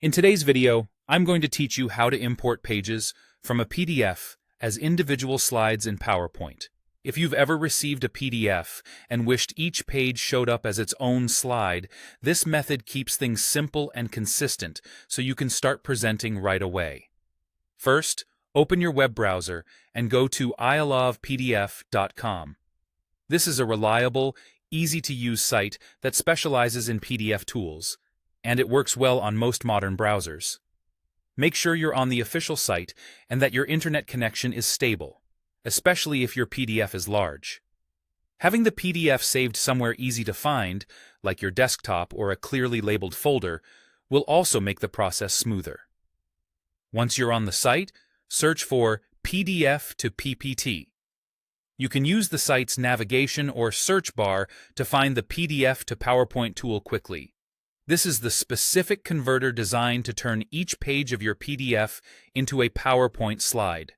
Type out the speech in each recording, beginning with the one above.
In today's video, I'm going to teach you how to import pages from a PDF as individual slides in PowerPoint. If you've ever received a PDF and wished each page showed up as its own slide, this method keeps things simple and consistent so you can start presenting right away. First, open your web browser and go to ilovepdf.com. This is a reliable, easy-to-use site that specializes in PDF tools, and it works well on most modern browsers. Make sure you're on the official site and that your internet connection is stable, especially if your PDF is large. Having the PDF saved somewhere easy to find, like your desktop or a clearly labeled folder, will also make the process smoother. Once you're on the site, search for PDF to PPT. You can use the site's navigation or search bar to find the PDF to PowerPoint tool quickly. This is the specific converter designed to turn each page of your PDF into a PowerPoint slide.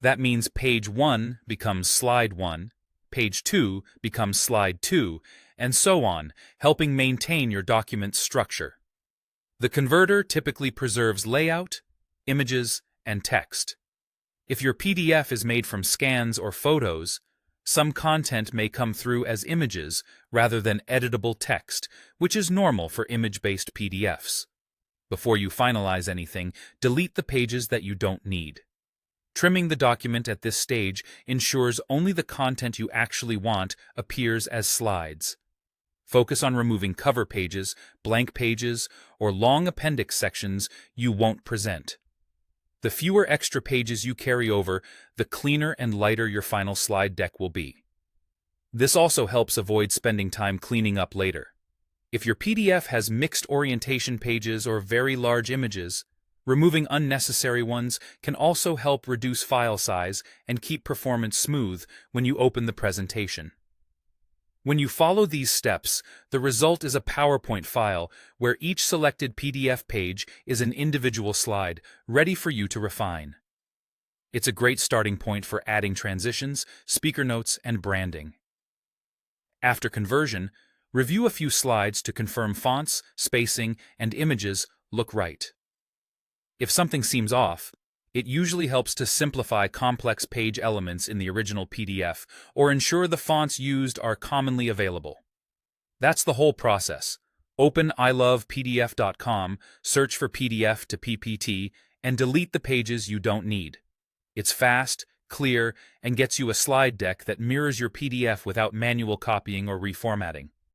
That means page 1 becomes slide 1, page 2 becomes slide 2, and so on, helping maintain your document's structure. The converter typically preserves layout, images, and text. If your PDF is made from scans or photos, some content may come through as images rather than editable text, which is normal for image-based PDFs. Before you finalize anything, delete the pages that you don't need. Trimming the document at this stage ensures only the content you actually want appears as slides. Focus on removing cover pages, blank pages, or long appendix sections you won't present. The fewer extra pages you carry over, the cleaner and lighter your final slide deck will be. This also helps avoid spending time cleaning up later. If your PDF has mixed orientation pages or very large images, removing unnecessary ones can also help reduce file size and keep performance smooth when you open the presentation. When you follow these steps, the result is a PowerPoint file where each selected PDF page is an individual slide, ready for you to refine. It's a great starting point for adding transitions, speaker notes, and branding. After conversion, review a few slides to confirm fonts, spacing, and images look right. If something seems off, it usually helps to simplify complex page elements in the original PDF or ensure the fonts used are commonly available. That's the whole process. Open ilovepdf.com, search for PDF to PPT, and delete the pages you don't need. It's fast, clear, and gets you a slide deck that mirrors your PDF without manual copying or reformatting.